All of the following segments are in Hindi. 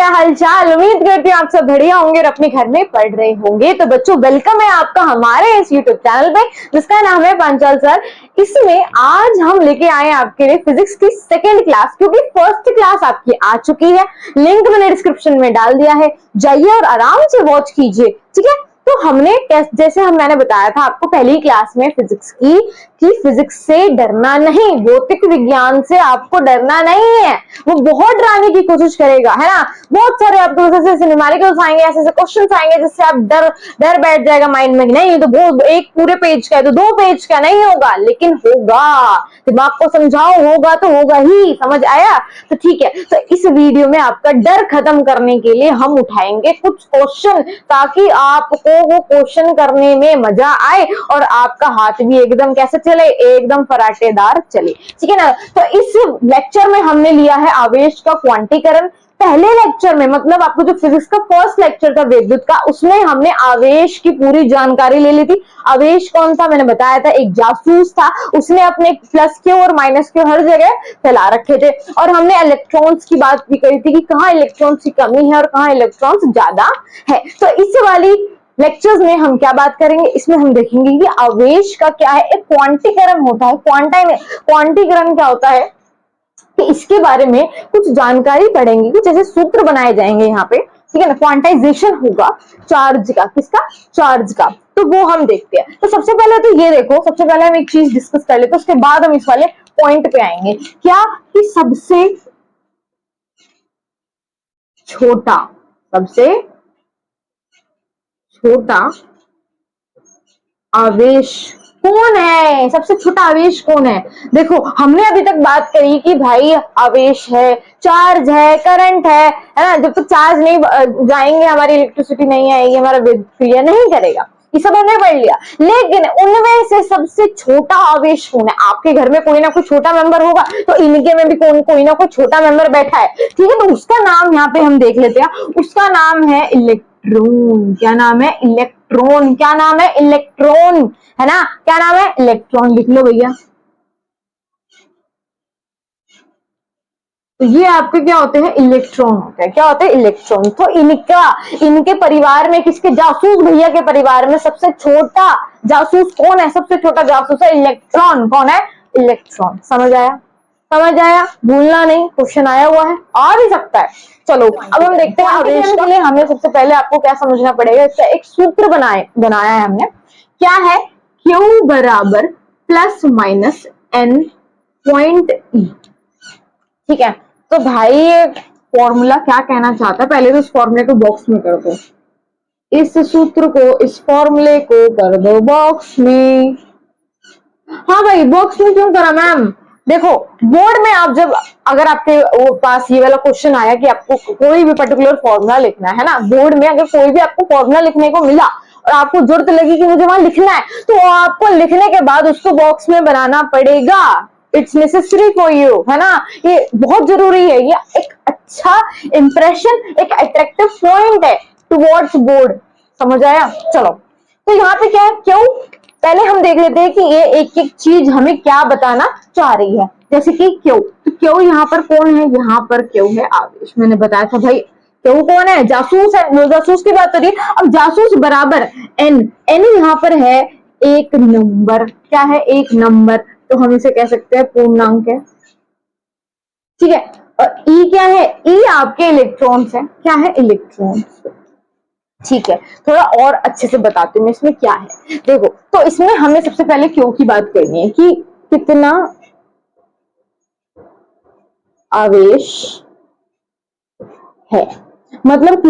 क्या हालचाल। उम्मीद करती हूँ आप सब बढ़िया होंगे और अपने घर में पढ़ रहे होंगे। तो बच्चों वेलकम है आपका हमारे इस यूट्यूब चैनल पे जिसका नाम है पांचाल सर। इसमें आज हम लेके आए आपके लिए फिजिक्स की सेकेंड क्लास, क्योंकि फर्स्ट क्लास आपकी आ चुकी है। लिंक मैंने डिस्क्रिप्शन में डाल दिया है, जाइए और आराम से वॉच कीजिए, ठीक है। तो हमने टेस्ट जैसे मैंने बताया था आपको पहली क्लास में फिजिक्स की कि फिजिक्स से डरना नहीं, भौतिक विज्ञान से आपको डरना नहीं है। वो बहुत डराने की कोशिश करेगा, है ना। बहुत सारे आपको ऐसे न्यूमेरिकल्स आएंगे, ऐसे क्वेश्चन आएंगे जिससे आप डर बैठ जाएगा माइंड में। नहीं तो वो एक पूरे पेज का है तो 2 पेज का नहीं होगा, लेकिन होगा। दिमाग को समझाओ, होगा तो होगा ही। समझ आया? तो ठीक है। तो इस वीडियो में आपका डर खत्म करने के लिए हम उठाएंगे कुछ क्वेश्चन, ताकि आपको वो क्वेश्चन करने में मजा आए और आपका हाथ भी एकदम कैसे चले, एकदम फराटेदार चले, ठीक है ना। तो इस लेक्चर में हमने लिया है आवेश का क्वांटीकरण। पहले लेक्चर में मतलब आपको जो फिजिक्स का फर्स्ट लेक्चर था विद्युत का, उसमें हमने आवेश की पूरी जानकारी ले ली थी। आवेश कौन था मैंने बताया था, एक जासूस था, उसने अपने प्लस क्यू और माइनस क्यू हर जगह फैला रखे थे। और हमने इलेक्ट्रॉन्स की बात भी करी थी कि कहाँ इलेक्ट्रॉन्स की कमी है और कहाँ इलेक्ट्रॉन्स ज्यादा है। तो इस वाली लेक्चर्स में हम क्या बात करेंगे, इसमें हम देखेंगे कि आवेश का क्या है, एक क्वांटीकरण होता है। क्वांटीकरण क्या होता है कि इसके बारे में कुछ जानकारी पढ़ेंगे, कुछ ऐसे सूत्र बनाए जाएंगे यहाँ पे, ठीक है ना। क्वांटाइजेशन होगा चार्ज का, किसका? चार्ज का। तो वो हम देखते हैं। तो सबसे पहले तो ये देखो, सबसे पहले हम एक चीज डिस्कस कर लेते हैं, उसके बाद हम इस वाले पॉइंट पे आएंगे। क्या कि सबसे छोटा आवेश कौन है? सबसे छोटा आवेश कौन है? देखो हमने अभी तक बात करी कि भाई आवेश है, चार्ज है, करंट है ना। जब तक चार्ज नहीं जाएंगे हमारी इलेक्ट्रिसिटी नहीं आएगी, हमारा विद्युत क्रिया नहीं करेगा। ये सब हमने पढ़ लिया। लेकिन उनमें से सबसे छोटा आवेश कौन है? आपके घर में कोई ना कोई छोटा मेंबर होगा, तो इनके में भी कोई ना कोई छोटा मेंबर बैठा है, ठीक है। तो उसका नाम यहाँ पे हम देख लेते हैं। उसका नाम है इलेक्ट्रॉन। क्या नाम है? इलेक्ट्रॉन। क्या नाम है? इलेक्ट्रॉन, है ना। क्या नाम है? इलेक्ट्रॉन। लिख लो भैया। तो ये आपके क्या होते हैं? इलेक्ट्रॉन होते हैं। क्या होते हैं? इलेक्ट्रॉन। तो इनके परिवार में, किसके? जासूस भैया के परिवार में सबसे छोटा जासूस कौन है? सबसे छोटा जासूस है इलेक्ट्रॉन। कौन है? इलेक्ट्रॉन। समझ आया? समझ आया? भूलना नहीं, क्वेश्चन आया हुआ है, आ भी सकता है। चलो अब हम देखते हैं आवेश के लिए हमें सबसे पहले आपको क्या समझना पड़ेगा। इसका एक सूत्र बनाया है हमने। क्या है? Q बराबर plus minus N point E, ठीक है। तो भाई ये फॉर्मूला क्या कहना चाहता है, पहले तो इस फॉर्मूले को बॉक्स में कर दो। इस सूत्र को, इस फॉर्मूले को कर दो बॉक्स में। हाँ भाई बॉक्स में क्यों करा मैम? देखो बोर्ड में आप जब, अगर आपके वो पास ये वाला क्वेश्चन आया कि आपको कोई भी पर्टिकुलर फॉर्मूला लिखना है ना, बोर्ड में अगर कोई भी आपको फॉर्मूला लिखने को मिला और आपको जरूरत लगी कि मुझे वहां लिखना है, तो आपको लिखने के बाद उसको बॉक्स में बनाना पड़ेगा। इट्स नेसेसरी फॉर यू, है ना। ये बहुत जरूरी है। ये एक अच्छा इंप्रेशन, एक अट्रैक्टिव पॉइंट है टुवर्ड्स बोर्ड। समझ आया? चलो तो यहाँ पे क्या है? क्यों? पहले हम देख लेते हैं कि ये एक एक चीज हमें क्या बताना चाह रही है। जैसे कि क्यों, तो क्यों यहाँ पर कौन है? यहाँ पर क्यों है? आवेश। मैंने बताया था भाई क्यों कौन है? जासूस है। जासूस की बात करिए। अब जासूस बराबर एन यहाँ पर है एक नंबर। क्या है? एक नंबर। तो हम इसे कह सकते हैं पूर्णांक है, ठीक है। और ई क्या है? ई आपके इलेक्ट्रॉन्स है। क्या है? इलेक्ट्रॉन्स, ठीक है। थोड़ा और अच्छे से बताती हूँ मैं इसमें क्या है। देखो तो इसमें हमें सबसे पहले क्यों की बात करनी है कि कितना आवेश है। मतलब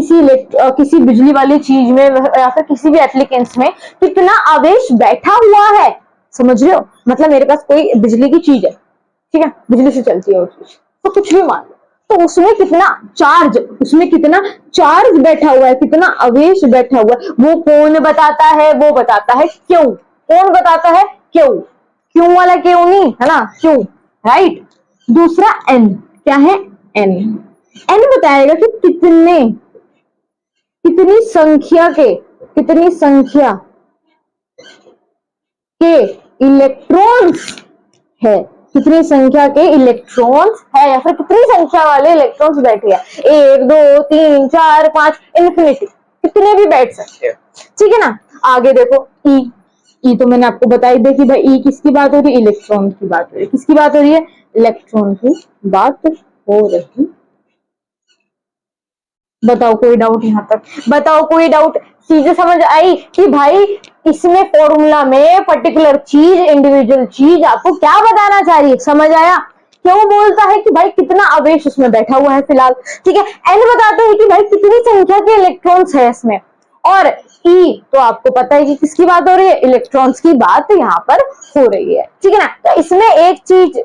किसी बिजली वाली चीज में या फिर किसी भी एप्लीकेंस में कितना आवेश बैठा हुआ है। समझ रहे हो? मतलब मेरे पास कोई बिजली की चीज है, ठीक है, बिजली से चलती है वो चीज, तो कुछ भी मान लो, तो उसमें कितना चार्ज बैठा हुआ है, कितना आवेश बैठा हुआ है, वो कौन बताता है? वो बताता है क्यों। कौन बताता है? क्यों। क्यों वाला क्यों नहीं, है ना, क्यों, राइट। दूसरा एन। क्या है? एन बताएगा कि कितनी संख्या के इलेक्ट्रॉन्स है कितनी संख्या के इलेक्ट्रॉन्स है या फिर कितनी संख्या वाले इलेक्ट्रॉन्स बैठे हैं, 1 2 3 4 5 इन्फिनिटी, कितने भी बैठ सकते हो, ठीक है ना। आगे देखो ई तो मैंने आपको बताई दी कि भाई ई किसकी बात हो रही है, इलेक्ट्रॉन की बात हो रही है। किसकी बात हो रही है, इलेक्ट्रॉन की बात हो रही। बताओ कोई डाउट यहाँ तक, बताओ कोई डाउट, चीजें समझ आई कि भाई इसमें फॉर्मूला में पर्टिकुलर चीज, इंडिविजुअल चीज आपको क्या बताना चाहिए, समझ आया। क्यों बोलता है कि भाई कितना आवेश उसमें बैठा हुआ है फिलहाल, ठीक है। एन बताते हैं कि भाई कितनी संख्या के इलेक्ट्रॉन्स है इसमें, और ई तो आपको पता है कि किसकी बात हो रही है, इलेक्ट्रॉन्स की बात यहाँ पर हो रही है, ठीक है ना। तो इसमें एक चीज,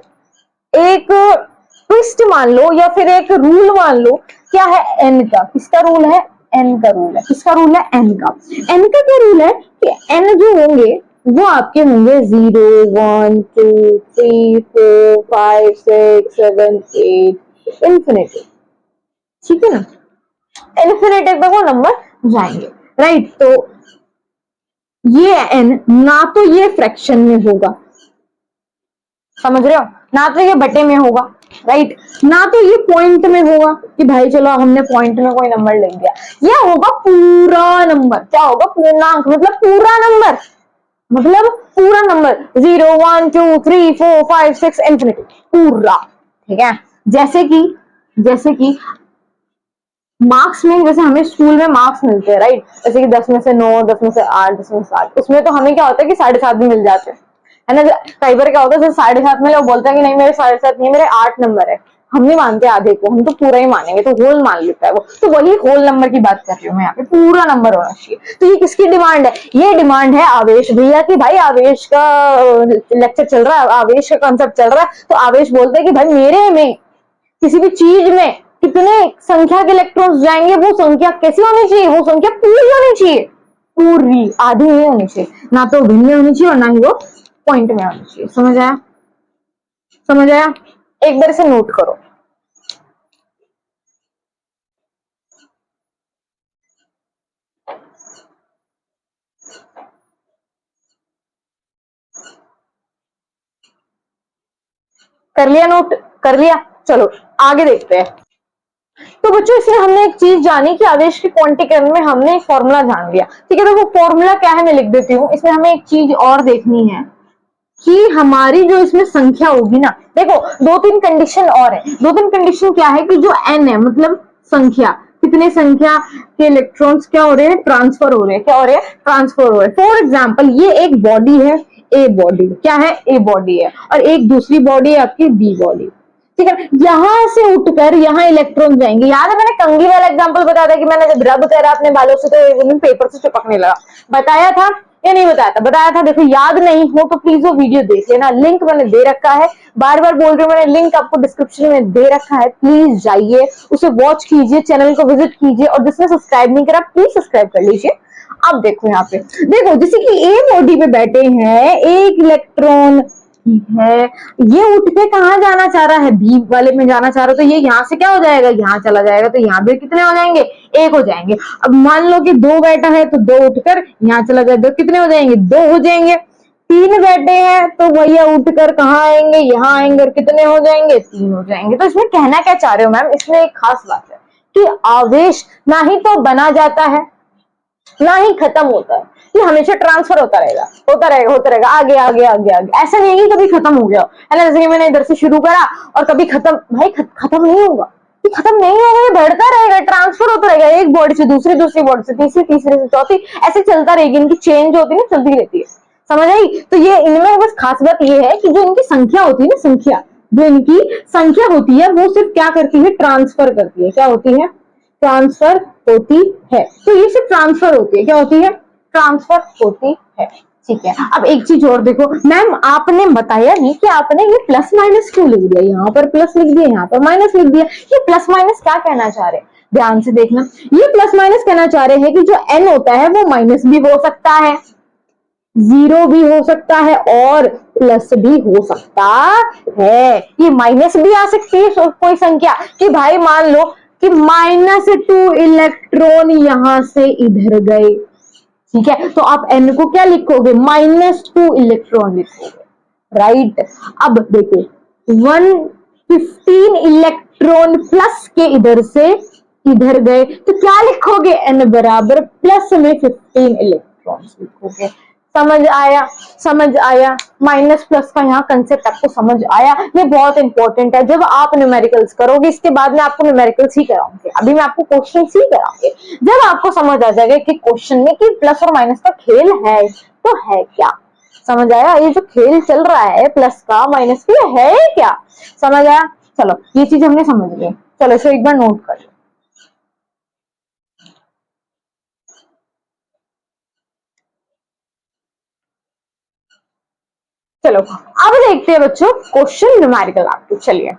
एक ट्विस्ट मान लो या फिर एक रूल मान लो, क्या है, एन का। किसका रूल है, एन का रूल है। किसका रूल है, एन का। एन का क्या रूल है कि एन जो होंगे वो आपके होंगे 0 1 2 3 4 5 6 7 8 इन्फिनिटी, ठीक है ना। इन्फिनिटी तक वो नंबर जाएंगे, राइट। तो ये एन ना तो ये फ्रैक्शन में होगा, समझ रहे हो, ना तो ये बटे में होगा, राइट, ना तो ये पॉइंट में होगा कि भाई चलो हमने पॉइंट में कोई नंबर लिख दिया। ये होगा पूरा नंबर, क्या होगा, पूर्णांक, मतलब पूरा नंबर, मतलब पूरा नंबर 0 1 2 3 4 5 6 इन्फिनिटी, पूरा, ठीक है। जैसे कि मार्क्स में, जैसे हमें स्कूल में मार्क्स मिलते हैं, राइट, जैसे कि 10 में से 9, 10 में से 8, 10 में से 7, उसमें तो हमें क्या होता है कि 7.5 भी मिल जाते हैं, है ना। कई बार क्या होता है, 7.5 में लोग बोलते हैं कि नहीं मेरे 7.5 नहीं, मेरे 8 नंबर है। हम नहीं मानते आधे को, हम तो पूरा ही मानेंगे, तो होल मान लेता है वो। तो वही होल नंबर की बात कर रही हूँ मैं यहाँ पे, पूरा नंबर होना चाहिए। तो ये किसकी डिमांड है, ये डिमांड है आवेश भैया की। भाई आवेश का लेक्चर चल रहा है, आवेश का कॉन्सेप्ट चल रहा है, तो आवेश बोलते हैं कि भाई मेरे में किसी भी चीज में कितने संख्या के इलेक्ट्रॉन्स जाएंगे, वो संख्या कैसी होनी चाहिए, वो संख्या पूरी होनी चाहिए, पूरी, आधी नहीं होनी चाहिए, ना तो भिन्न होनी चाहिए और ना ही वो पॉइंट में होनी चाहिए। समझ आया, समझ आया, एक बार इसे नोट करो। कर लिया नोट, कर लिया, चलो आगे देखते हैं। तो बच्चों इसमें हमने एक चीज जानी कि आवेश के क्वांटीकरण में हमने एक फॉर्मूला जान लिया, ठीक है। तो वो फॉर्मूला क्या है मैं लिख देती हूँ। इसमें हमें एक चीज और देखनी है कि हमारी जो इसमें संख्या होगी ना, देखो 2-3 कंडीशन और है। 2-3 कंडीशन क्या है कि जो एन है, मतलब संख्या, कितने संख्या के इलेक्ट्रॉन्स क्या हो रहे हैं, ट्रांसफर हो रहे हैं, क्या हो रहे हैं, ट्रांसफर हो रहे हैं। फॉर एग्जाम्पल ये एक बॉडी है, ए बॉडी, क्या है, ए बॉडी है, और एक दूसरी बॉडी है आपकी बी बॉडी, ठीक है। यहां से उठकर यहाँ इलेक्ट्रॉन जाएंगे। याद है मैंने कंघी वाला एग्जांपल बताया था कि मैंने जब रब करा अपने बालों से तो पेपर से चिपकने लगा, बताया था या नहीं बताया था, बताया था। देखो याद नहीं हो तो प्लीज वो वीडियो देख लेना, लिंक मैंने दे रखा है, बार बार बोल रही हूँ, मैंने लिंक आपको डिस्क्रिप्शन में दे रखा है, प्लीज जाइए उसे वॉच कीजिए, चैनल को विजिट कीजिए, और जिसने सब्सक्राइब नहीं करा प्लीज सब्सक्राइब कर लीजिए। अब देखो यहाँ पे, देखो जैसे कि ए बॉडी पे बैठे हैं एक इलेक्ट्रॉन, ठीक है, ये उठ के कहाँ जाना चाह रहा है, बी वाले में जाना चाह रहा है, तो ये यहाँ से क्या हो जाएगा, यहाँ चला जाएगा, तो यहाँ पे कितने हो जाएंगे, 1 हो जाएंगे। अब मान लो कि 2 बैठा है तो 2 उठकर यहाँ चला जाएगा, कितने हो जाएंगे, 2 हो जाएंगे। 3 बैठे हैं तो भैया उठकर कहाँ आएंगे, यहाँ आएंगे, और कितने हो जाएंगे, 3 हो जाएंगे। तो इसमें कहना क्या चाह रहे हो मैम, इसमें एक खास बात है कि आवेश ना ही तो बना जाता है ना ही खत्म होता है, ये हमेशा ट्रांसफर होता रहेगा, होता रहेगा, होता रहेगा, आगे आगे आगे आगे। ऐसा नहीं है कि कभी खत्म हो गया, है ना। जैसे कि मैंने इधर से शुरू करा और कभी खत्म, भाई खत्म नहीं होगा, ये खत्म नहीं होगा, ये बढ़ता रहेगा, ट्रांसफर होता रहेगा, एक बॉडी से दूसरी, दूसरी बॉडी से तीसरी, तीसरे से चौथी, ऐसे चलता रहेगी, इनकी चेंज होती है ना, चलती रहती है, समझ आई। तो ये इनमें बस खास बात ये है कि जो इनकी संख्या होती है ना, संख्या, जो इनकी संख्या होती है वो सिर्फ क्या करती है, ट्रांसफर करती है, क्या होती है, ट्रांसफर होती है। तो ये सिर्फ ट्रांसफर होती है, क्या होती है, ट्रांसफर होती है, ठीक है। अब एक चीज और देखो मैम, आपने बताया नहीं कि आपने ये प्लस माइनस क्यों लिख दिया, यहाँ पर प्लस लिख दिया, यहाँ पर माइनस लिख दिया। ये प्लस माइनस क्या कहना चाह रहे हैं, ध्यान से देखना। ये प्लस माइनस कहना चाह रहे हैं कि जो एन होता है वो माइनस भी हो सकता है, 0 भी हो सकता है, और प्लस भी हो सकता है। ये माइनस भी आ सकती है कोई संख्या, कि भाई मान लो कि -2 इलेक्ट्रॉन यहां से इधर गए, ठीक है, तो आप n को क्या लिखोगे, -2 इलेक्ट्रॉन लिखोगे, राइट। अब देखो 115 इलेक्ट्रॉन प्लस के इधर से इधर गए तो क्या लिखोगे, n बराबर प्लस में 15 इलेक्ट्रॉन्स लिखोगे। समझ आया माइनस प्लस का यहाँ कंसेप्ट आपको समझ आया। ये बहुत इंपॉर्टेंट है जब आप न्यूमेरिकल्स करोगे। इसके बाद में आपको न्यूमेरिकल्स ही कराऊंगे, अभी मैं आपको क्वेश्चन ही कराऊंगे। जब आपको समझ आ जाएगा कि क्वेश्चन में कि प्लस और माइनस का खेल है तो है क्या, समझ आया, ये जो खेल चल रहा है प्लस का माइनस का है क्या, समझ आया। चलो ये चीज हमने समझ ली, चलो इसे एक बार नोट कर लो। चलो अब देखते हैं बच्चों क्वेश्चन न्यूमेरिकल आपको। चलिए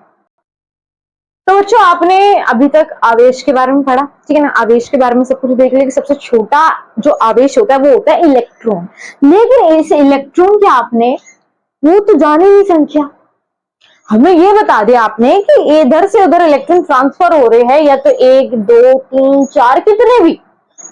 तो बच्चों आपने अभी तक आवेश के बारे में पढ़ा, ठीक है ना, आवेश के बारे में सब कुछ देख लिया कि सबसे छोटा जो आवेश होता है वो होता है इलेक्ट्रॉन। लेकिन इस इलेक्ट्रॉन के आपने वो तो जाने नहीं संख्या, हमें ये बता दिया आपने कि इधर से उधर इलेक्ट्रॉन ट्रांसफर हो रहे हैं या तो 1 2 3 4 कितने भी,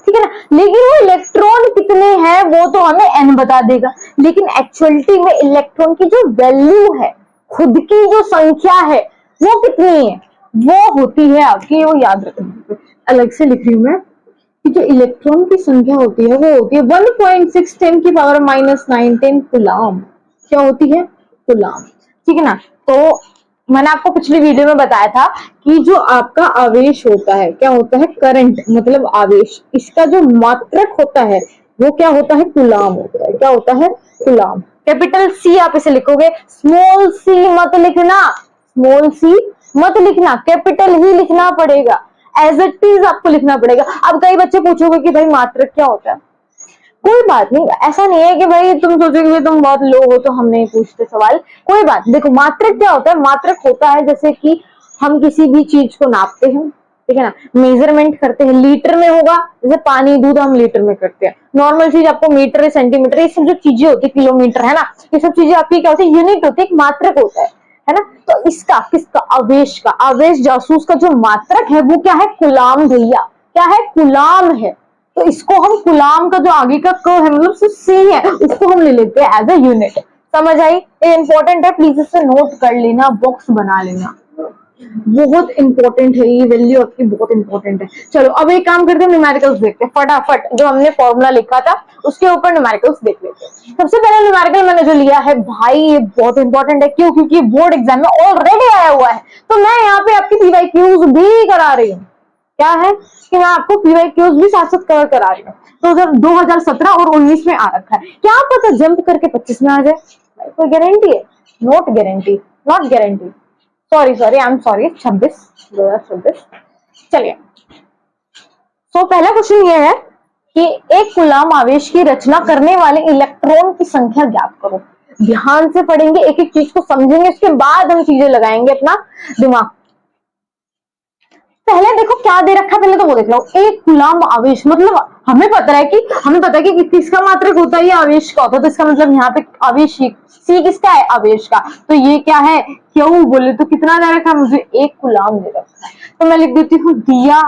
ठीक है ना, लेकिन वो इलेक्ट्रॉन कितने हैं वो तो हमें n बता देगा। लेकिन एक्चुअलिटी में इलेक्ट्रॉन की जो वैल्यू है, खुद की जो संख्या है वो कितनी है, वो होती है आपकी, वो याद रखना, अलग से लिख रही हूं मैं कि जो इलेक्ट्रॉन की संख्या होती है वो होती है 1.6 10 की पावर -9 कूलम। क्या होती है, कूलम, ठीक है ना। तो मैंने आपको पिछली वीडियो में बताया था कि जो आपका आवेश होता है क्या होता है, करंट मतलब आवेश, इसका जो मात्रक होता है वो क्या होता है, कूलम होता है। क्या होता है, कूलम। कैपिटल सी आप इसे लिखोगे, स्मॉल सी मत लिखना, स्मॉल सी मत लिखना, कैपिटल ही लिखना पड़ेगा, एज इट इज आपको लिखना पड़ेगा। अब कई बच्चे पूछोगे कि भाई मात्रक क्या होता है, कोई बात नहीं, ऐसा नहीं है कि भाई तुम सोचोगे तुम बहुत लो हो तो हम नहीं पूछते सवाल, कोई बात। देखो मात्रक क्या होता है, मात्रक होता है जैसे कि हम किसी भी चीज को नापते हैं, ठीक है ना, मेजरमेंट करते हैं, लीटर में होगा, जैसे पानी दूध हम लीटर में करते हैं, नॉर्मल चीज आपको मीटर सेंटीमीटर, ये सब जो चीजें होती है, किलोमीटर, है ना, ये सब चीजें आपकी क्या होती है, यूनिट होती है, एक मात्रक होता है ना। तो इसका किसका, आवेश का, आवेश जासूस का जो मात्रक है वो क्या है, कूलम भैया, क्या है, कूलम है। तो इसको हम कूलम का जो आगे का क है मतलब सी है, उसको हम ले लेते हैं एज अ यूनिट। समझ आई, ये इंपॉर्टेंट है, प्लीज इसे नोट कर लेना, बॉक्स बना लेना, बहुत इंपॉर्टेंट है, ये वैल्यू आपकी बहुत इंपॉर्टेंट है। चलो अब एक काम करते हैं, न्यूमेरिकल्स देखते हैं फटाफट, जो हमने फॉर्मूला लिखा था उसके ऊपर न्यूमेरिकल्स देख लेते हैं। सबसे पहले न्यूमेरिकल मैंने जो लिया है भाई ये बहुत इंपॉर्टेंट है, क्यों, क्योंकि बोर्ड एग्जाम में ऑलरेडी आया हुआ है, तो मैं यहाँ पे आपकी PYQs भी करा रही हूँ। क्या है कि मैं आपको PYQs भी साथ साथ कवर करा रही हूँ। तो जब 2017 और 19 में आ रखा है, क्या पता जंप करके 25 में आ जाए, कोई गारंटी है, not guarantee, not guarantee, sorry I am sorry, 2026। चलिए तो पहला क्वेश्चन ये है कि एक कूलम आवेश की रचना करने वाले इलेक्ट्रॉन की संख्या ज्ञात करो। ध्यान से पढ़ेंगे, एक एक चीज को समझेंगे, उसके बाद हम चीजें लगाएंगे अपना दिमाग। पहले देखो क्या दे रखा है, पहले तो वो देख लो, एक कूलम आवेश, मतलब हमें पता है कि किसका मात्रक होता है, ये आवेश का होता है, तो इसका मतलब यहाँ पे आवेश सी किसका है, आवेश का, तो ये क्या है, क्यों बोले तो कितना दे रखा है मुझे, एक कूलम दे रखा है, तो मैं लिख देती हूँ दिया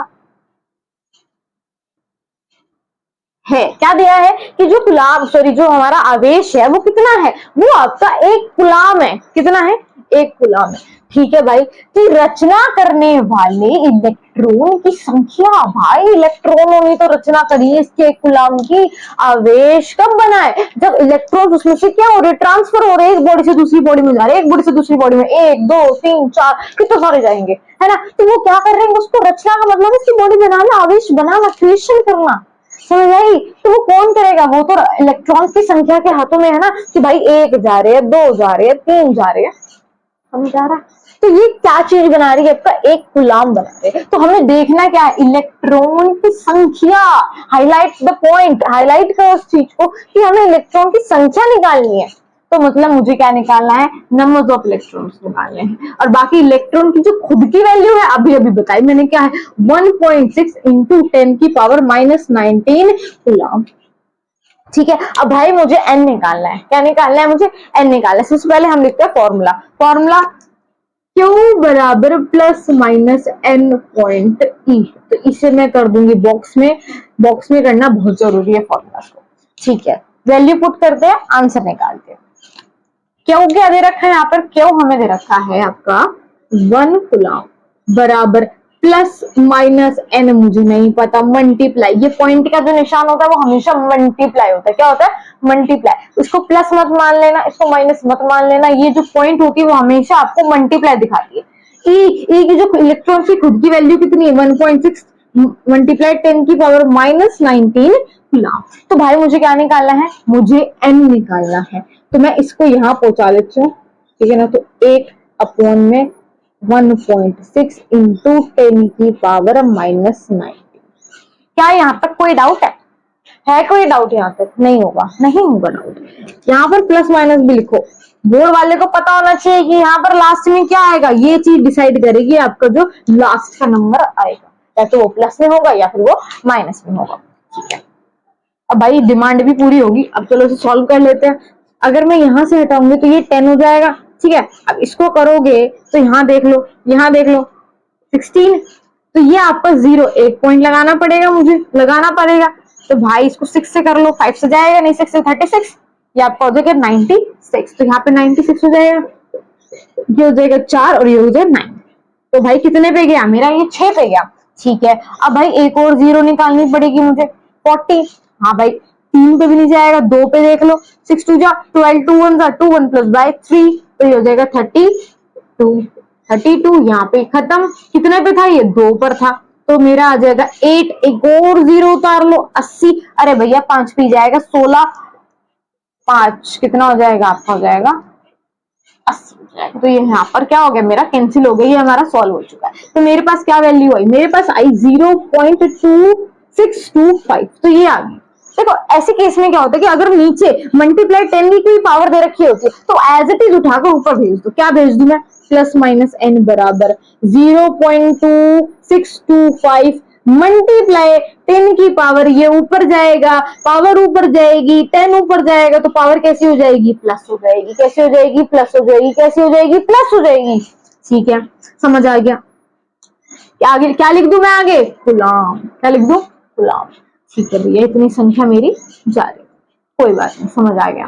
है, क्या दिया है कि जो कूलम, सॉरी जो हमारा आवेश है वो कितना है, वो आपका एक कूलम है, कितना है, एक कूलम है, ठीक है भाई। कि रचना करने वाले इलेक्ट्रॉन की संख्या, भाई इलेक्ट्रॉनों ने तो रचना करी है इसके एक कूलम की, आवेश कब बना है, जब इलेक्ट्रॉन उसमें से क्या हो रहे, ट्रांसफर हो रहे, एक बॉडी से दूसरी बॉडी में जा रहे, एक बॉडी से दूसरी बॉडी में 1 2 3 4 कितने सारे जाएंगे, है ना, तो वो क्या कर रहे हैं, उसको रचना का मतलब इसकी बॉडी बनाना, आवेश बनाना, क्रिएशन करना, समझ आई। तो वो कौन करेगा, वो तो इलेक्ट्रॉन्स की संख्या के हाथों में है ना, कि भाई 1 जा रहे हैं, 2 जा रहे हैं, 3 जा रहे हैं, समझ आ रहा। तो ये क्या चीज बना रही है, आपका एक कूलम बना रहे हैं। तो हमें देखना क्या है, इलेक्ट्रॉन की संख्या, हाईलाइट द पॉइंट, हाईलाइट करो उस चीज को कि हमें इलेक्ट्रॉन की संख्या निकालनी है। तो मतलब मुझे क्या निकालना है, नंबर्स ऑफ इलेक्ट्रॉन्स निकालने हैं, और बाकी इलेक्ट्रॉन की जो खुद की वैल्यू है अभी अभी बताई मैंने, क्या है 1.6 × 10 की पावर -19 कूलम, ठीक है। अब भाई मुझे n निकालना है, क्या निकालना है, मुझे n निकालना है। सबसे पहले हम लिखते हैं फॉर्मूला, फॉर्मूला Q बराबर +- पॉइंट E, तो इसे मैं कर दूंगी बॉक्स में करना बहुत जरूरी है फॉर्मूला को, ठीक है। वैल्यू पुट करते हैं, आंसर निकालते हैं। क्यों क्या दे रखा है यहाँ पर, क्यों हमें दे रखा है आपका 1 कूलम बराबर प्लस माइनस एन, मुझे नहीं पता, मल्टीप्लाई, ये पॉइंट का जो निशान होता है वो हमेशा मल्टीप्लाई होता है, क्या होता है मल्टीप्लाई, इसको प्लस मत मान लेना, इसको माइनस मत मान लेना, ये जो पॉइंट होती है वो हमेशा आपको मल्टीप्लाई दिखाती है। ई की जो इलेक्ट्रॉन की खुद की वैल्यू कितनी है 1.6 मल्टीप्लाई 10 की पावर माइनस 19 कूलम। तो भाई मुझे क्या निकालना है, मुझे एन निकालना है, तो मैं इसको यहाँ पहुंचा देती हूँ, ठीक है ना, तो 1 अपॉन में 1.6 इंटू 10 की पावर माइनस 19। क्या यहाँ तक कोई डाउट है कोई डाउट यहाँ तक? नहीं होगा, नहीं होगा डाउट। यहाँ पर प्लस माइनस भी लिखो, बोर्ड वाले को पता होना चाहिए कि यहाँ पर लास्ट में क्या आएगा, ये चीज डिसाइड करेगी आपका जो लास्ट का नंबर आएगा, या तो वो प्लस में होगा या फिर वो माइनस में होगा, ठीक है। अब भाई डिमांड भी पूरी होगी, अब चलो इसे सॉल्व कर लेते हैं। अगर मैं यहाँ से हटाऊंगी तो ये 10 हो जाएगा, ठीक है। अब इसको करोगे तो यहाँ देख लो, यहाँ देख लो 16, तो ये आपका 0, 1 पॉइंट लगाना पड़ेगा, मुझे लगाना पड़ेगा। तो भाई इसको 6 से कर लो, 5 से जाएगा नहीं, 6 से 36, ये आपका हो जाएगा 96, तो यहाँ पे 96 हो जाएगा, ये हो जाएगा 4 और ये हो जाएगा 9। तो भाई कितने पे गया मेरा, ये 6 पे गया, ठीक है। अब भाई एक और 0 निकालनी पड़ेगी मुझे 40, हाँ भाई 3 पे भी नहीं जाएगा, 2 पे देख लो, 6 2 जा 12, 2 1 जा 2 1 प्लस बाय 3, तो ये हो जाएगा 32, यहाँ पे खत्म। कितने पे था ये, 2 पर था, तो मेरा आ जाएगा 8, एक और 0 उतार लो 80, अरे भैया 5 पे जाएगा 16, 5 कितना हो जाएगा आपका, हो जाएगा 80 हो जाएगा। तो ये यहाँ पर क्या हो गया, मेरा कैंसिल हो गया, ये हमारा सॉल्व हो चुका है। तो मेरे पास क्या वैल्यू आई, मेरे पास आई 0.2625, तो ये आ गई। देखो ऐसे केस में क्या होता है कि अगर नीचे मल्टीप्लाई 10 की कोई पावर दे रखी होती है तो एज इट इज उठाकर ऊपर भेज दो, क्या भेज दू मैं, प्लस माइनस एन बराबर 0.2625 मल्टीप्लाई 10 की पावर, ये ऊपर जाएगा, पावर ऊपर जाएगी, 10 ऊपर जाएगा, तो पावर कैसी हो जाएगी, प्लस हो जाएगी, कैसे हो जाएगी, प्लस हो जाएगी, कैसे हो जाएगी, प्लस हो जाएगी, ठीक है। समझ आ गया, आगे क्या लिख दूं मैं, आगे कूलम, क्या लिख दूं, कूलम, ठीक है भैया, इतनी संख्या मेरी जा रही, कोई बात नहीं, समझ आ गया।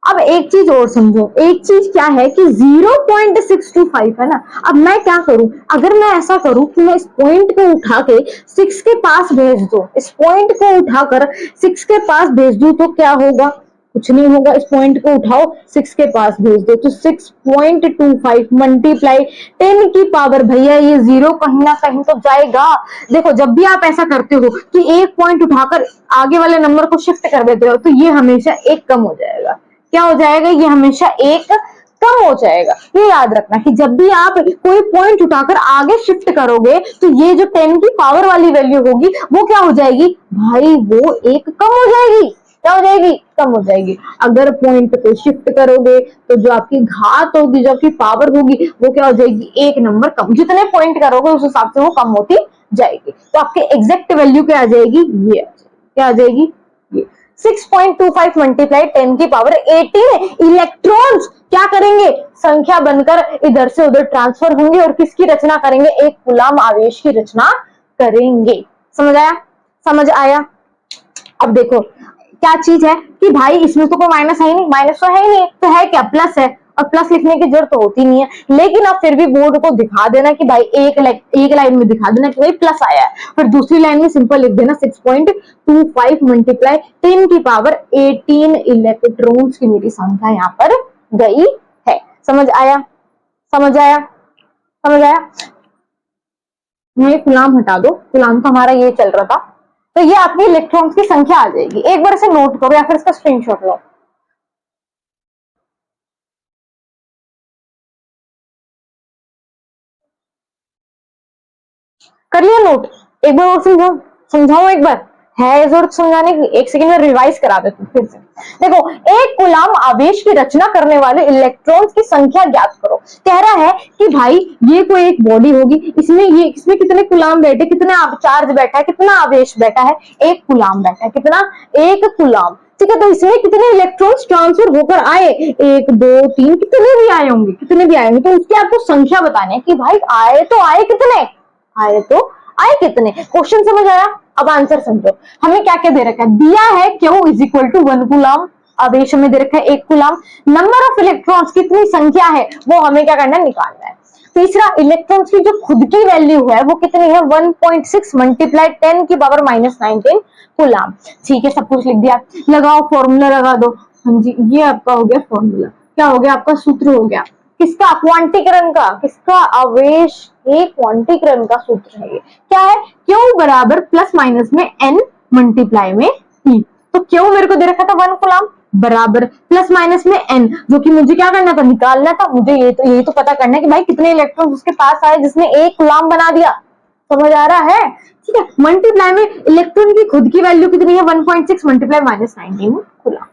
अब एक चीज और समझो, एक चीज क्या है कि 0.625 है ना, अब मैं क्या करूं, अगर मैं ऐसा करूं कि मैं इस पॉइंट को उठा के 6 के पास भेज दो, इस पॉइंट को उठाकर 6 के पास भेज दूं तो क्या होगा, कुछ नहीं होगा, इस पॉइंट को उठाओ 6 के पास भेज दो, तो 6.25 मल्टीप्लाई 10 की पावर, भैया ये 0 कहीं ना कहीं तो जाएगा। देखो जब भी आप ऐसा करते हो कि एक पॉइंट उठाकर आगे वाले नंबर को शिफ्ट कर देते हो तो ये हमेशा एक कम हो जाएगा, क्या हो जाएगा, ये हमेशा एक कम हो जाएगा। ये याद रखना कि जब भी आप कोई पॉइंट उठाकर आगे शिफ्ट करोगे तो ये जो 10 की पावर वाली वैल्यू होगी वो क्या हो जाएगी भाई, वो एक कम हो जाएगी, क्या हो जाएगी, कम हो जाएगी। अगर पॉइंट को शिफ्ट करोगे तो जो आपकी घात होगी, जो आपकी पावर होगी वो क्या हो जाएगी, एक नंबर कम, जितने पॉइंट करोगे उस हिसाब से वो कम होती जाएगी। तो आपकी एग्जैक्ट वैल्यू क्या आ जाएगी, ये क्या आ जाएगी, ये 6.25 मल्टीप्लाई 10 की पावर 18 इलेक्ट्रॉन्स क्या करेंगे, संख्या बनकर इधर से उधर ट्रांसफर होंगे और किसकी रचना करेंगे, एक कूलम आवेश की रचना करेंगे। समझ आया, समझ आया। अब देखो क्या चीज है कि भाई इसमें तो कोई माइनस है ही नहीं, माइनस तो है ही नहीं, तो है क्या, प्लस है, और प्लस लिखने की जरूरत तो होती नहीं है, लेकिन अब फिर भी बोर्ड को दिखा देना कि भाई एक लाइन में दिखा देना कि भाई प्लस आया है, फिर दूसरी लाइन में सिंपल लिख देना 6.25 मल्टीप्लाई 10 की पावर 18 इलेक्ट्रॉन्स की मेरी संख्या यहाँ पर गई है। समझ आया, समझ आया, समझ आया। ये कूलम हटा दो, कूलम तो हमारा ये चल रहा था, तो ये आपकी इलेक्ट्रॉन्स की संख्या आ जाएगी। एक बार इसे नोट करो या फिर इसका स्क्रीनशॉट लो। कर लिया नोट, एक बार और समझाओ, समझाओ एक बार, है जरूरत समझाने की, एक सेकंड में रिवाइज करा देती हूँ फिर से। देखो एक कूलम आवेश की रचना करने वाले इलेक्ट्रॉन्स की संख्या ज्ञात करो। कह रहा है कि भाई ये कोई एक बॉडी होगी, इसमें कितने कूलम बैठे, कितना चार्ज बैठा है, कितना आवेश बैठा है, एक कूलम बैठा है, कितना, एक कूलम, ठीक है। तो इसमें कितने इलेक्ट्रॉन्स ट्रांसफर होकर आए, 1 2 3, कितने भी आए होंगे, कितने भी आए होंगे, तो उसकी आपको संख्या बतानी है कि भाई आए तो आए कितने, आए तो आए कितने। क्वेश्चन समझ आया, अब आंसर समझो। हमें क्या क्या दे रखा है, दिया है Q is equal to 1 coulomb, आवेश हमें दे रखा है 1 कूलम, नंबर ऑफ इलेक्ट्रॉन्स कितनी संख्या है वो हमें क्या करना है, निकालना है। तीसरा, इलेक्ट्रॉन्स की जो खुद की वैल्यू है वो कितनी है, 1.6 मल्टीप्लाई 10 की पावर -19 कूलम। ठीक है, सब कुछ लिख दिया, लगाओ फॉर्मूला लगा दो। हाँ जी, ये आपका हो गया फॉर्मूला, क्या हो गया आपका सूत्र हो गया, किसका, क्वांटीकरण का, किसका, आवेश के क्वांटीकरण का सूत्र है ये। क्या है, क्यू बराबर प्लस माइनस में n मल्टीप्लाई में e। तो क्यू मेरे को दे रखा था 1 कूलम बराबर प्लस माइनस में n, जो कि मुझे क्या करना था, निकालना था। मुझे ये तो पता करना है कि भाई कितने इलेक्ट्रॉन उसके पास आए जिसने 1 कूलम बना दिया। समझ आ रहा है? ठीक है, मल्टीप्लाई में इलेक्ट्रॉन की खुद की वैल्यू कितनी है, 1.6 मल्टीप्लाई -19 कूलम।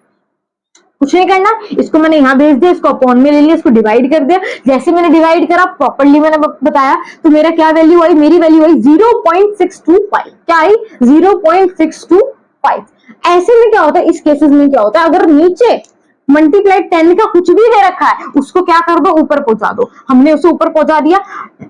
कुछ नहीं करना, इसको मैंने यहाँ भेज दिया, इसको अपॉन में ले लिया, इसको डिवाइड कर दिया। जैसे मैंने डिवाइड करा प्रॉपर्ली मैंने बताया, तो मेरा क्या वैल्यू आई, मेरी वैल्यू आई 0.625। क्या आई, 0.625। ऐसे में क्या होता है, इस केसेस में क्या होता है, अगर नीचे मल्टीप्लाई 10 का कुछ भी दे रखा है उसको क्या कर दो, ऊपर पहुंचा दो। हमने उसे ऊपर पहुंचा दिया।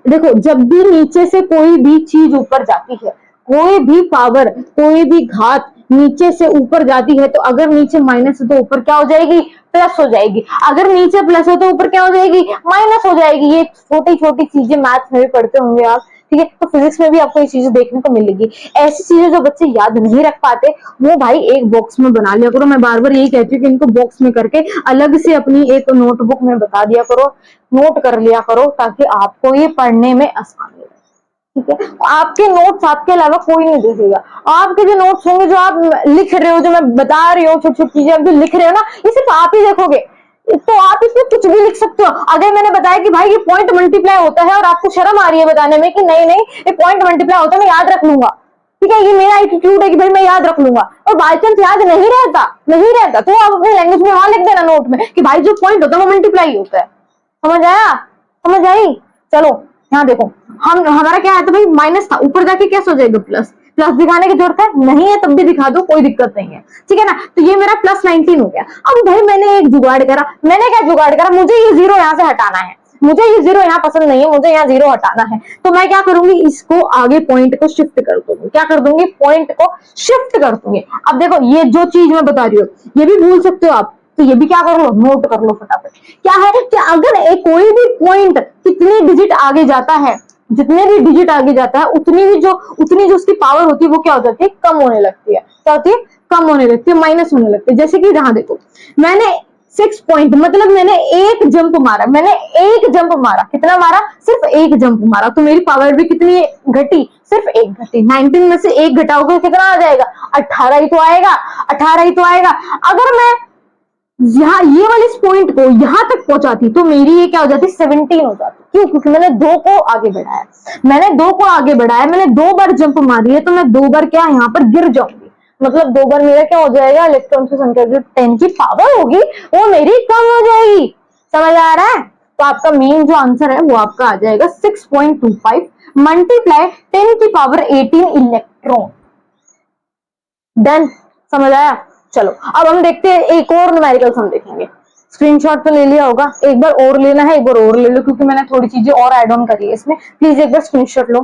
देखो, जब भी नीचे से कोई भी चीज ऊपर जाती है, कोई भी पावर, कोई भी घात नीचे से ऊपर जाती है, तो अगर नीचे माइनस है तो ऊपर क्या हो जाएगी, प्लस हो जाएगी। अगर नीचे प्लस है तो ऊपर क्या हो जाएगी, माइनस हो जाएगी। ये छोटी छोटी चीजें मैथ्स में भी पढ़ते होंगे आप, ठीक है, तो फिजिक्स में भी आपको ये चीजें देखने को मिलेगी। ऐसी चीजें जो बच्चे याद नहीं रख पाते वो भाई एक बॉक्स में बना लिया करो। मैं बार बार यही कहती हूँ कि इनको बॉक्स में करके अलग से अपनी एक नोटबुक में बता दिया करो, नोट कर लिया करो, ताकि आपको ये पढ़ने में आसानी हो। ठीक है, आपके नोट्स आपके अलावा कोई नहीं देखेगा। आपके जो नोट्स होंगे, जो आप लिख रहे हो, जो मैं बता रही हूँ, छोटी छोटी चीजें आप जो लिख रहे हो ना, ये सिर्फ आप ही देखोगे। तो आप इसमें कुछ भी लिख सकते हो। अगर मैंने बताया कि भाई ये पॉइंट मल्टीप्लाई होता है और आपको शर्म आ रही है बताने में कि नहीं नहीं ये पॉइंट मल्टीप्लाई होता है, मैं याद रख लूंगा, ठीक है, ये मेरा एटीट्यूड है कि भाई मैं याद रख लूंगा, और बाई चांस याद नहीं रहता तो आप अपनी लैंग्वेज में वहां लिख देना नोट में कि भाई जो पॉइंट होता है वो मल्टीप्लाई होता है। समझ आया, समझ आई? चलो यहाँ देखो, हमारा क्या आया था भाई, माइनस था, ऊपर जाके क्या हो जाएगा, प्लस। प्लस दिखाने की जरूरत है नहीं है, तब भी दिखा दो, कोई दिक्कत नहीं है, ठीक है ना। तो ये मेरा +19 हो गया। अब भाई मैंने एक जुगाड़ करा, मैंने क्या जुगाड़ करा, मुझे ये 0 यहाँ से हटाना है, मुझे ये 0 यहाँ पसंद नहीं है, मुझे यहाँ 0 हटाना है। तो मैं क्या करूंगी, इसको आगे पॉइंट को शिफ्ट कर दूंगी। क्या कर दूंगी, पॉइंट को शिफ्ट कर दूंगी। अब देखो, ये जो चीज मैं बता रही हूँ ये भी भूल सकते हो आप, तो ये भी क्या कर लो, नोट कर लो फटाफट। क्या है कि अगर एक कोई भी पॉइंट कितने डिजिट आगे जाता है, जितने भी डिजिट आगे जाता है, उतनी जो उसकी पावर होती है वो क्या हो जाती है, कम होने लगती है। क्या होती है, कम होने लगती है, माइनस होने लगती है। जैसे कि यहाँ देखो, मैंने 6 पॉइंट, मतलब मैंने एक जंप मारा, कितना मारा, सिर्फ एक जंप मारा, तो मेरी पावर भी कितनी घटी, सिर्फ एक घटी। 19 में से एक घटाओगे कितना आ जाएगा, 18 ही तो आएगा। अगर मैं यहाँ ये वाले इस पॉइंट को यहां तक पहुंचाती तो मेरी ये क्या हो जाती, 17 हो जाती। क्यों, क्योंकि मैंने 2 को आगे बढ़ाया, मैंने 2 बार जंप मारी है, तो मैं 2 बार क्या यहाँ पर गिर जाऊंगी। मतलब 2 बार मेरा क्या हो जाएगा, इलेक्ट्रॉन की संख्या जो 10 की पावर होगी वो मेरी कम हो जाएगी। समझ आ रहा है? तो आपका मेन जो आंसर है वो आपका आ जाएगा 6.25 मल्टीप्लाई 10 की पावर 18 इलेक्ट्रॉन। डन, समझ आया? चलो अब हम देखते हैं एक और न्यूमेरिकल्स हम देखेंगे। स्क्रीनशॉट तो ले लिया होगा, एक बार और लेना है, एक बार और ले लो, क्योंकि मैंने थोड़ी चीजें और ऐड ऑन करी है इसमें। प्लीज एक बार स्क्रीनशॉट लो।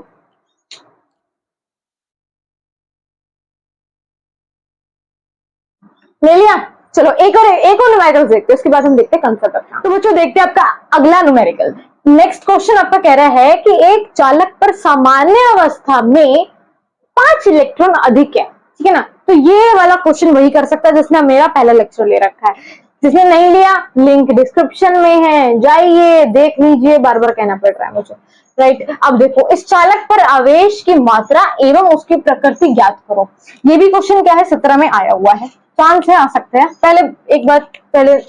ले लिया? चलो एक और न्यूमेरिकल्स देखते हैं, उसके बाद हम देखते हैं कंसेप्ट अपना। तो बच्चों देखते हैं आपका अगला न्यूमेरिकल। नेक्स्ट क्वेश्चन आपका कह रहा है कि एक चालक पर सामान्य अवस्था में 5 इलेक्ट्रॉन अधिक है, ठीक है ना। तो ये वाला क्वेश्चन वही कर सकता है जिसने मेरा पहला लेक्चर ले रखा है। जिसने नहीं लिया, लिंक डिस्क्रिप्शन में है, जाइए देख लीजिए, बार बार कहना पड़ रहा है मुझे, राइट। अब देखो, इस चालक पर आवेश की मात्रा एवं उसकी प्रकृति ज्ञात करो। ये भी क्वेश्चन क्या है, 17 में आया हुआ है, चांस है आ सकते हैं। पहले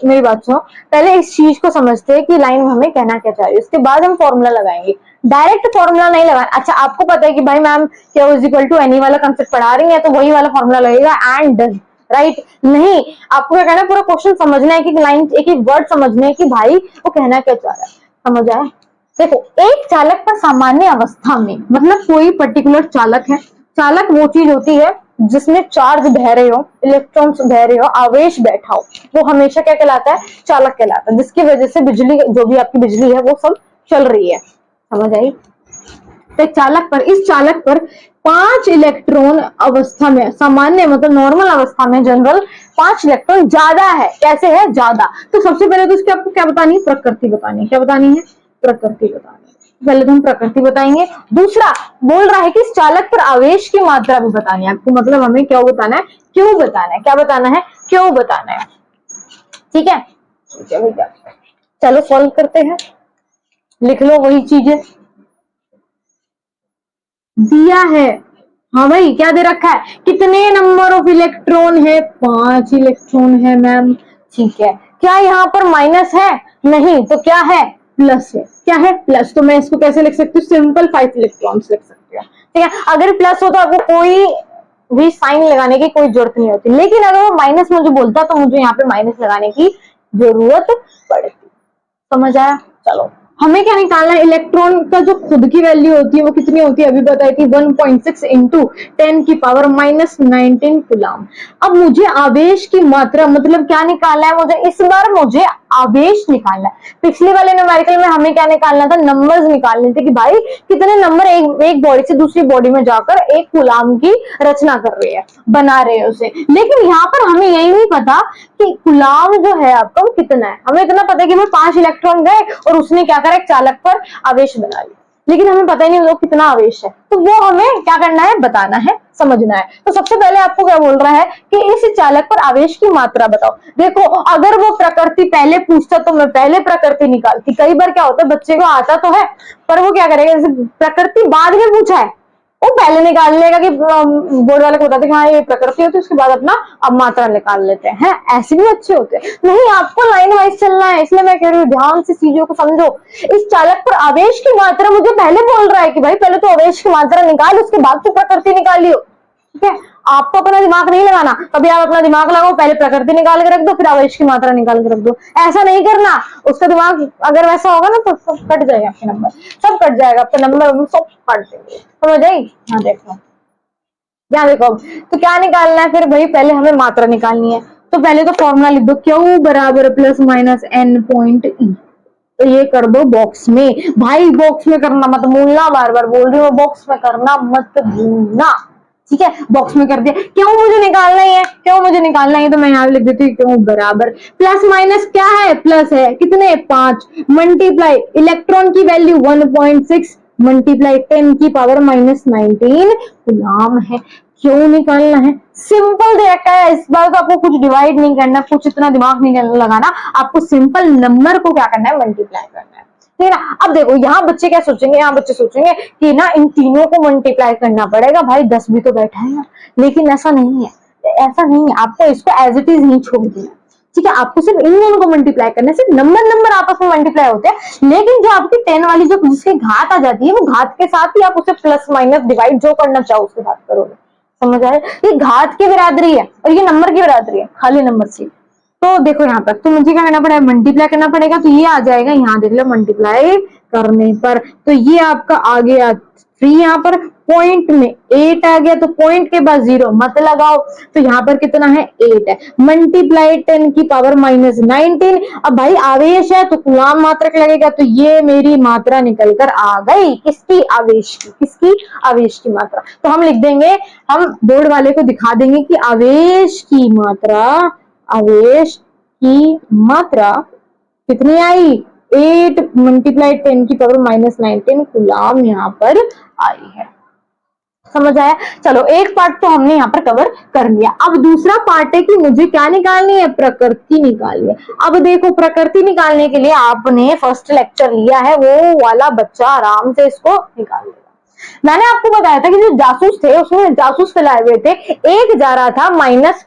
मेरी बात सुनो, पहले इस चीज को समझते हैं कि लाइन में हमें कहना क्या चाहिए, उसके बाद हम फॉर्मूला लगाएंगे। डायरेक्ट फॉर्मूला नहीं लगाना। अच्छा, आपको पता है कि भाई मैम Q = NE वाला कंसेप्ट पढ़ा रही है, तो वही वाला फॉर्मूला लगेगा एंड डन, राइट। नहीं, आपको क्या कहना है, पूरा क्वेश्चन समझना है, कि लाइन एक एक वर्ड समझने है कि भाई वो कहना क्या चाह रहा है। समझ आया? देखो, एक चालक पर सामान्य अवस्था में, मतलब कोई पर्टिकुलर चालक है। चालक वो चीज होती है जिसमें चार्ज बह रहे हो, इलेक्ट्रॉन्स बह रहे हो, आवेश बैठा हो, वो हमेशा क्या कहलाता है, चालक कहलाता है। जिसकी वजह से बिजली, जो भी आपकी बिजली है वो सब चल रही है। समझ आई? तो चालक पर, इस चालक पर 5 इलेक्ट्रॉन अवस्था में, सामान्य मतलब नॉर्मल अवस्था में, जनरल 5 इलेक्ट्रॉन ज्यादा है। कैसे है? ज्यादा। तो सबसे पहले तो इसकी आपको क्या बतानी है? प्रकृति बतानी है। क्या बतानी है? प्रकृति बतानी है। पहले तो हम प्रकृति बताएंगे। दूसरा बोल रहा है कि इस चालक पर आवेश की मात्रा भी बतानी है आपको, मतलब हमें क्या बताना है? क्यों बताना है। क्या बताना है? क्यों बताना है। ठीक है, ठीक है भैया, चलो सॉल्व करते हैं। लिख लो वही चीजें दिया है। हाँ भाई, क्या दे रखा है? कितने नंबर ऑफ इलेक्ट्रॉन है? 5 इलेक्ट्रॉन है मैम। ठीक है, क्या यहाँ पर माइनस है? नहीं, तो क्या है? प्लस है। क्या है? प्लस। तो मैं इसको कैसे लिख सकती हूँ? सिंपल 5 इलेक्ट्रॉन्स लिख सकती हूँ। ठीक है, अगर प्लस हो तो आपको कोई भी साइन लगाने की कोई जरूरत नहीं होती, लेकिन अगर वो माइनस मुझे बोलता तो मुझे यहाँ पे माइनस लगाने की जरूरत पड़ती। समझ आया? चलो, हमें क्या निकालना है? इलेक्ट्रॉन का जो खुद की वैल्यू होती है वो कितनी होती है? अभी बताई थी 1.6 इंटू 10 की पावर -19 कूलम। अब मुझे आवेश की मात्रा, मतलब क्या निकालना है मुझे? इस बार मुझे आवेश निकालना है। पिछले वाले न्यूमेरिकल में हमें क्या निकालना था? नंबर्स निकालने थे कि भाई कितने नंबर एक बॉडी से दूसरी बॉडी में जाकर एक कूलम की रचना कर रहे हैं, बना रहे हैं उसे। लेकिन यहाँ पर हमें यही नहीं पता कि कूलम जो है आपका वो कितना है। हमें इतना पता है कि वो 5 इलेक्ट्रॉन गए और उसने क्या करा? एक चालक पर आवेश बना लिया, लेकिन हमें पता ही नहीं वो कितना आवेश है। तो वो हमें क्या करना है? बताना है, समझना है। तो सबसे पहले आपको क्या बोल रहा है कि इस चालक पर आवेश की मात्रा बताओ। देखो, अगर वो प्रकृति पहले पूछता तो मैं पहले प्रकृति निकालती। कई बार क्या होता है, बच्चे को आता तो है पर वो क्या करेगा, जैसे प्रकृति बाद में पूछा है वो पहले निकाल लेगा कि बोर्ड वाले को बताते कि हाँ ये प्रकृति होती है, उसके बाद अपना अब मात्रा निकाल लेते हैं। ऐसे भी अच्छे होते हैं। नहीं, आपको लाइन वाइज चलना है, इसलिए मैं कह रही हूँ ध्यान से चीजों को समझो। इस चालक पर आवेश की मात्रा मुझे पहले बोल रहा है कि भाई पहले तो आवेश की मात्रा निकाल, उसके बाद तो प्रकृति निकालियो। ठीक है, आपको अपना दिमाग नहीं लगाना। कभी आप अपना दिमाग लगाओ, पहले प्रकृति निकाल के रख दो, फिर आवेश की मात्रा निकाल के रख दो। ऐसा नहीं करना। उसका दिमाग अगर वैसा होगा ना तो सब कट जाएगा, आपके नंबर सब कट जाएगा, आपके नंबर सब कट देंगे। समझ आई? हाँ देखो, क्या देखो, तो क्या निकालना है फिर भाई? पहले हमें मात्रा निकालनी है। तो पहले तो फॉर्मूला लिख दो, Q बराबर ±N.E। तो ये कर दो बॉक्स में। भाई बॉक्स में करना मत भूलना, बार बार बोल रही हूँ, बॉक्स में करना मत भूलना। ठीक है, बॉक्स में कर दिया। क्यों मुझे निकालना ही है? क्यों मुझे निकालना है? तो मैं यहाँ लिख देती हूँ क्यों बराबर प्लस माइनस क्या है? प्लस है। कितने? 5 मल्टीप्लाई इलेक्ट्रॉन की वैल्यू 1.6 मल्टीप्लाई 10 की पावर -19 कूलम है। क्यों निकालना है? सिंपल दे रखा है। इस बार तो आपको कुछ डिवाइड नहीं करना, कुछ इतना दिमाग नहीं लगाना। आपको सिंपल नंबर को क्या करना है? मल्टीप्लाई करना है। ठीक है ना? अब देखो यहाँ बच्चे क्या सोचेंगे, यहाँ बच्चे सोचेंगे कि ना इन तीनों को मल्टीप्लाई करना पड़ेगा। भाई 10 भी तो बैठा है ना, लेकिन ऐसा नहीं है, ऐसा नहीं है। आपको इसको एज इट इज नहीं छोड़ देना। ठीक है, आपको सिर्फ इन दोनों को मल्टीप्लाई करना है। सिर्फ नंबर आपस में मल्टीप्लाई होते हैं, लेकिन जो आपकी 10 वाली जो जिसकी घात आ जाती है वो घात के साथ ही आप उसे प्लस माइनस डिवाइड जो करना चाहो उसके साथ करोगे। समझ आए? ये घात की बिरादरी है और ये नंबर की बिरादरी है, खाली नंबर से। तो देखो यहाँ तक तो मुझे क्या करना पड़ेगा? मल्टीप्लाई करना पड़ेगा। तो ये आ जाएगा, यहाँ देख लो मल्टीप्लाई करने पर तो ये आपका आ गया 3। यहाँ पर पॉइंट में 8 आ गया, तो पॉइंट के बाद 0 मत लगाओ। तो यहाँ पर कितना है? 8 है। मल्टीप्लाई 10 की पावर -19। अब भाई आवेश है तो कूलम मात्रक लगेगा, तो ये मेरी मात्रा निकल कर आ गई। किसकी? आवेश की। किसकी? आवेश की मात्रा। तो हम लिख देंगे, हम बोर्ड वाले को दिखा देंगे कि आवेश की मात्रा, आवेश की मात्रा कितनी आई? 8 मल्टीप्लाई 10 की पावर -19 कूलम यहाँ पर आई है। समझ आया? चलो एक पार्ट तो हमने यहाँ पर कवर कर लिया। अब दूसरा पार्ट है कि मुझे क्या निकालनी है? प्रकृति निकालनी है। अब देखो, प्रकृति निकालने के लिए आपने फर्स्ट लेक्चर लिया है, वो वाला बच्चा आराम से इसको निकाल लेगा। मैंने आपको बताया था कि जो जासूस थे उसमें जासूस फैलाए हुए थे, एक जा रहा था माइनस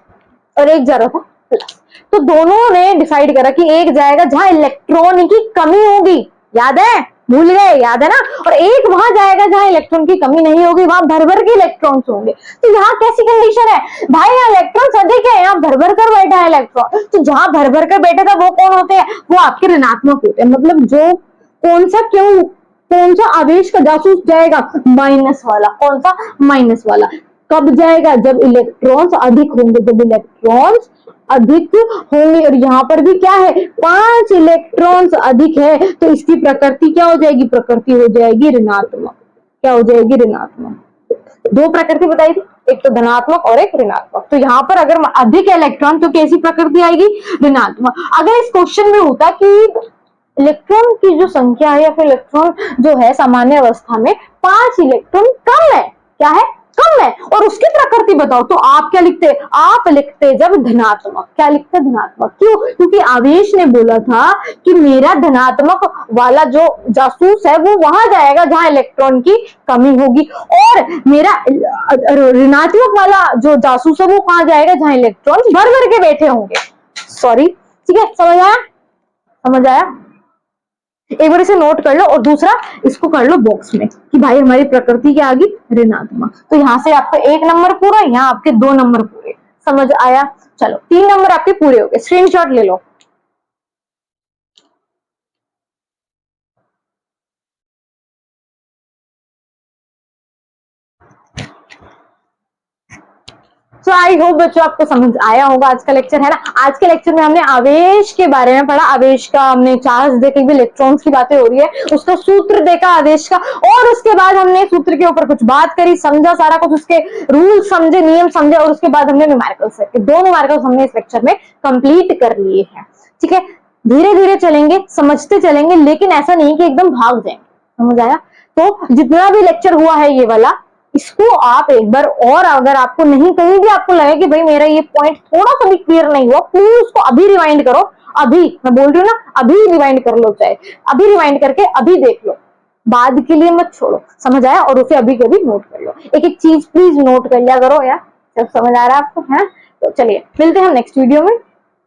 और एक जा रहा था प्लस। तो दोनों ने डिसाइड करा कि एक जाएगा जहां इलेक्ट्रॉन की कमी होगी, याद है? भूल गए? याद है ना? और एक वहां जाएगा जहां इलेक्ट्रॉन की कमी नहीं होगी, वहां भर भर के इलेक्ट्रॉन्स होंगे। तो यहाँ कैसी कंडीशन है भाई? यहाँ इलेक्ट्रॉन्स अधिक है, यहाँ भर भर कर बैठा है इलेक्ट्रॉन। तो जहां भर भर कर बैठा था वो कौन होते हैं? वो आपके ऋणात्मक होते हैं। मतलब जो कौन सा आवेश का जासूस जाएगा? माइनस वाला। कौन सा? माइनस वाला। कब जाएगा? जब इलेक्ट्रॉन्स अधिक होंगे। जब इलेक्ट्रॉन्स अधिक होंगे, और यहाँ पर भी क्या है? 5 इलेक्ट्रॉन्स अधिक है, तो इसकी प्रकृति क्या हो जाएगी? प्रकृति हो जाएगी ऋणात्मक। क्या हो जाएगी, ऋणात्मक। दो प्रकृति बताई थी, एक तो धनात्मक और एक ऋणात्मक। तो यहाँ पर अगर अधिक इलेक्ट्रॉन तो कैसी प्रकृति आएगी, ऋणात्मक। अगर इस क्वेश्चन में होता कि इलेक्ट्रॉन की जो संख्या है या फिर इलेक्ट्रॉन जो है सामान्य अवस्था में 5 इलेक्ट्रॉन कम है, क्या है, कम है, और उसकी प्रकृति बताओ, तो आप क्या लिखते, आप लिखते जब धनात्मक। क्या लिखते, धनात्मक। क्यों, क्योंकि आवेश ने बोला था कि मेरा धनात्मक वाला जो जासूस है वो वहां जाएगा जहां इलेक्ट्रॉन की कमी होगी, और मेरा ऋणात्मक वाला जो जासूस है वो कहां जाएगा, जहां इलेक्ट्रॉन भर भर के बैठे होंगे। सॉरी, ठीक है, समझ आया, समझ आया। एक बार इसे नोट कर लो और दूसरा इसको कर लो बॉक्स में कि भाई हमारी प्रकृति क्या आ गई, ऋणात्मक। तो यहां से आपका 1 नंबर पूरा, यहाँ आपके 2 नंबर पूरे। समझ आया। चलो 3 नंबर आपके पूरे हो गए, स्क्रीनशॉट ले लो। सो आई होप बच्चों आपको समझ आया होगा आज का लेक्चर, है ना। आज के लेक्चर में हमने आवेश के बारे में पढ़ा, आवेश का हमने चार्ज देखे, भी इलेक्ट्रॉन्स की बातें हो रही है, उसका सूत्र देखा आवेश का, और उसके बाद हमने सूत्र के ऊपर कुछ बात करी, समझा सारा कुछ, उसके रूल समझे, नियम समझे, और उसके बाद हमने न्यूमेरिकल्स रखे। 2 न्यूमेरिकल्स हमने इस लेक्चर में कंप्लीट कर लिए हैं। ठीक है, धीरे धीरे चलेंगे, समझते चलेंगे, लेकिन ऐसा नहीं कि एकदम भाग जाएंगे। समझ आया। तो जितना भी लेक्चर हुआ है ये वाला, इसको आप एक बार, और अगर आपको नहीं, कहीं भी आपको लगे कि भाई मेरा ये पॉइंट थोड़ा सा भी क्लियर नहीं हुआ, प्लीज उसको अभी रिवाइंड करो। अभी मैं बोल रही हूँ ना, अभी रिवाइंड कर लो, चाहे अभी रिवाइंड करके अभी देख लो, बाद के लिए मत छोड़ो। समझ आया। और उसे अभी कभी नोट कर लो, एक एक चीज प्लीज नोट कर लिया करो यार, सब समझ आ रहा है आपको, है। तो चलिए मिलते हैं हम नेक्स्ट वीडियो में।